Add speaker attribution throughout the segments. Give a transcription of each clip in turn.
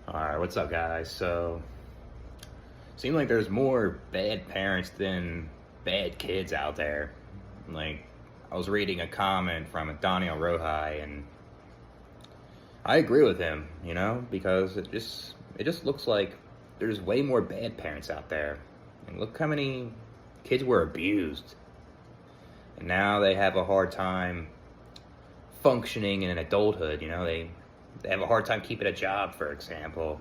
Speaker 1: Alright, what's up, guys? So, seems like there's more bad parents than bad kids out there. Like, I was reading a comment from Daniel Rohai, and I agree with him, because it just looks like there's way more bad parents out there. And look how many kids were abused, and now they have a hard time functioning in adulthood. They have a hard time keeping a job, for example,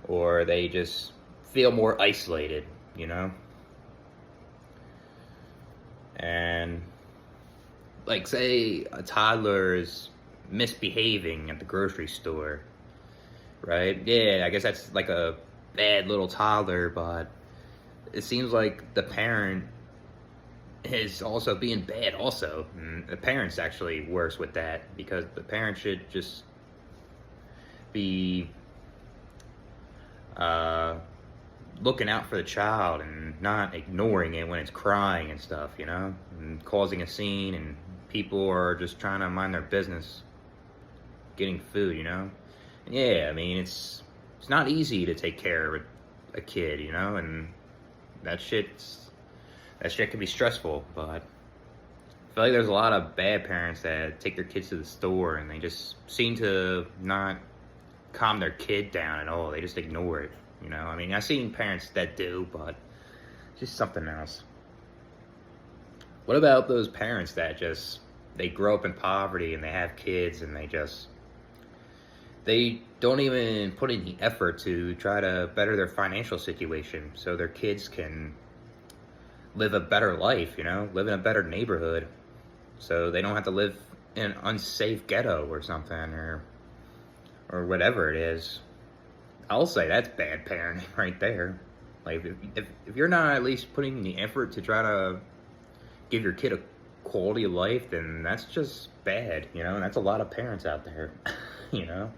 Speaker 1: or they just feel more isolated, you know? And, like, say a toddler is misbehaving at the grocery store, right? Yeah, I guess that's like a bad little toddler, but it seems like the parent is also being bad, also. And the parent's actually worse with that because the parent should just be uh, looking out for the child and not ignoring it when it's crying and stuff, and causing a scene, and people are just trying to mind their business, getting food. And yeah, I mean, it's not easy to take care of a kid, and that shit can be stressful, but I feel like there's a lot of bad parents that take their kids to the store and they just seem to not calm their kid down at all. They just ignore it. I mean, I've seen parents that do, but it's just something else. What about those parents that just, they grow up in poverty and they have kids and they don't even put any effort to try to better their financial situation so their kids can live a better life, live in a better neighborhood, so they don't have to live in an unsafe ghetto or something, or whatever it is. I'll say that's bad parenting right there. Like, if you're not at least putting the effort to try to give your kid a quality of life, then that's just bad, and that's a lot of parents out there, you know?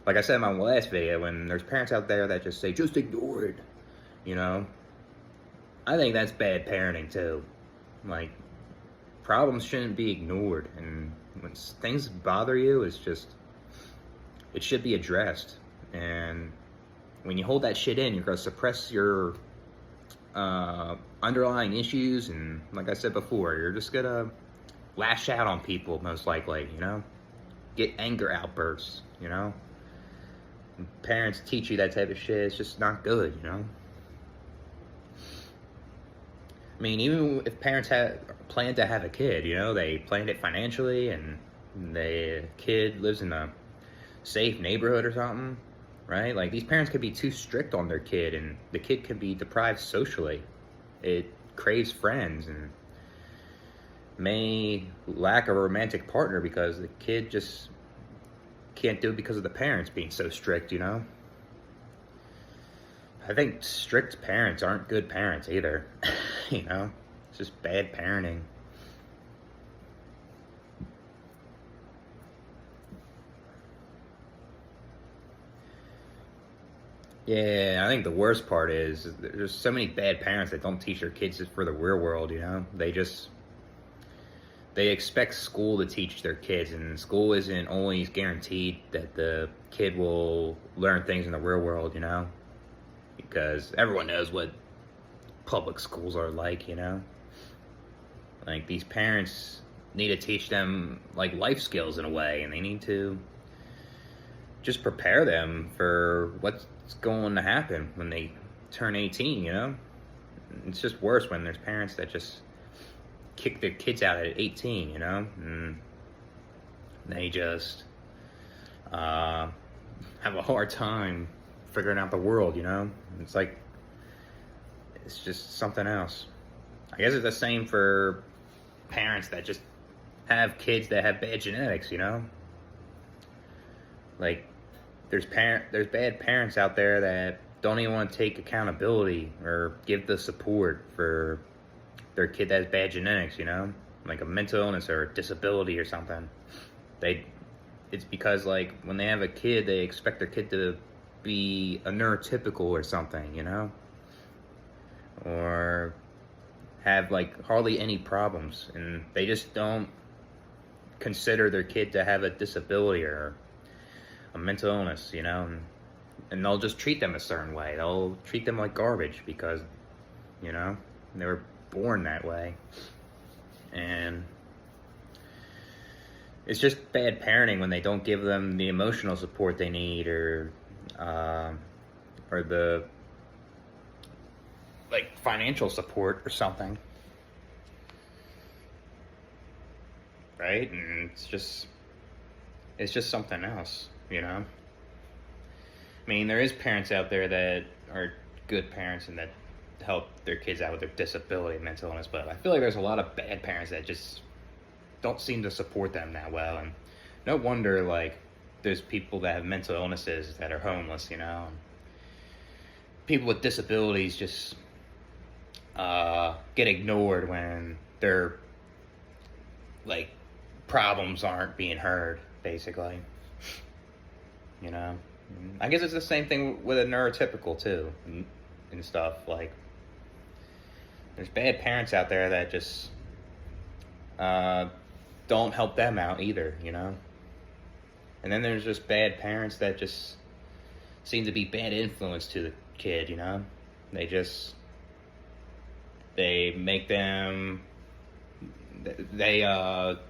Speaker 1: Like I said in my last video, when there's parents out there that just say, just ignore it, I think that's bad parenting too. Like, problems shouldn't be ignored, and when things bother you, it should be addressed. And when you hold that shit in, you're gonna suppress your underlying issues, and like I said before, you're just gonna lash out on people, most likely, get anger outbursts, When parents teach you that type of shit, it's just not good, I mean, even if parents plan to have a kid, they planned it financially, and the kid lives in a safe neighborhood or something, right? Like, these parents could be too strict on their kid, and the kid could be deprived socially. It craves friends and may lack a romantic partner because the kid just can't do it because of the parents being so strict, I think strict parents aren't good parents either, It's just bad parenting. Yeah, I think the worst part is there's so many bad parents that don't teach their kids for the real world, They expect school to teach their kids, and school isn't always guaranteed that the kid will learn things in the real world, Because everyone knows what public schools are like, Like, these parents need to teach them, like, life skills in a way, and they need to just prepare them for what's going to happen when they turn 18, It's just worse when there's parents that just kick their kids out at 18, and they just have a hard time figuring out the world, It's like, it's just something else. I guess it's the same for parents that just have kids that have bad genetics, Like, there's bad parents out there that don't even want to take accountability or give the support for their kid that has bad genetics, like a mental illness or a disability or something. It's because, like, when they have a kid, they expect their kid to be a neurotypical or something, or have, like, hardly any problems, and they just don't consider their kid to have a disability or a mental illness, and they'll just treat them a certain way. They'll treat them like garbage because, they were born that way. And it's just bad parenting when they don't give them the emotional support they need, or the financial support or something, right? And it's just something else, I mean, there is parents out there that are good parents and that help their kids out with their disability and mental illness, but I feel like there's a lot of bad parents that just don't seem to support them that well. And no wonder, there's people that have mental illnesses that are homeless, and people with disabilities just get ignored when their problems aren't being heard, basically. I guess it's the same thing with a neurotypical too, and stuff. There's bad parents out there that just don't help them out either, And then there's just bad parents that just seem to be bad influence to the kid, They make them, they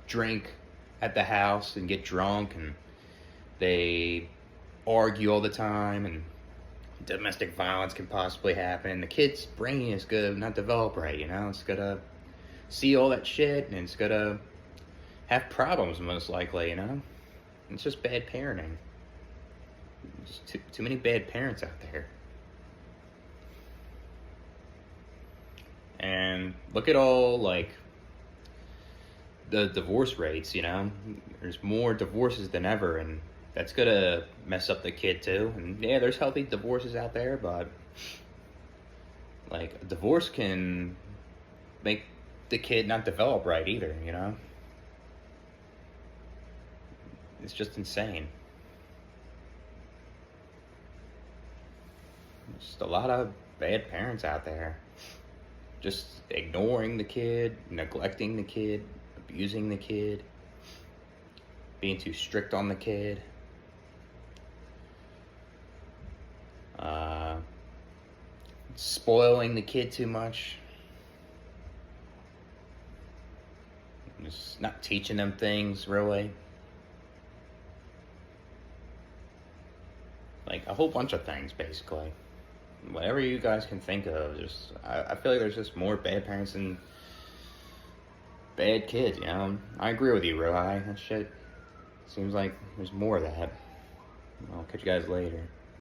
Speaker 1: drink at the house and get drunk, and they argue all the time, and domestic violence can possibly happen. The kid's brain is gonna not develop right, It's gonna see all that shit, and it's gonna have problems most likely, It's just bad parenting. There's too many bad parents out there. And look at all, the divorce rates, There's more divorces than ever, and that's gonna mess up the kid too. And yeah, there's healthy divorces out there, but a divorce can make the kid not develop right either, It's just insane. Just a lot of bad parents out there. Just ignoring the kid, neglecting the kid, abusing the kid, being too strict on the kid. Spoiling the kid too much. Just not teaching them things, really. A whole bunch of things, basically. Whatever you guys can think of, I feel like there's just more bad parents than bad kids, I agree with you, Rohi. That shit seems like there's more of that. I'll catch you guys later.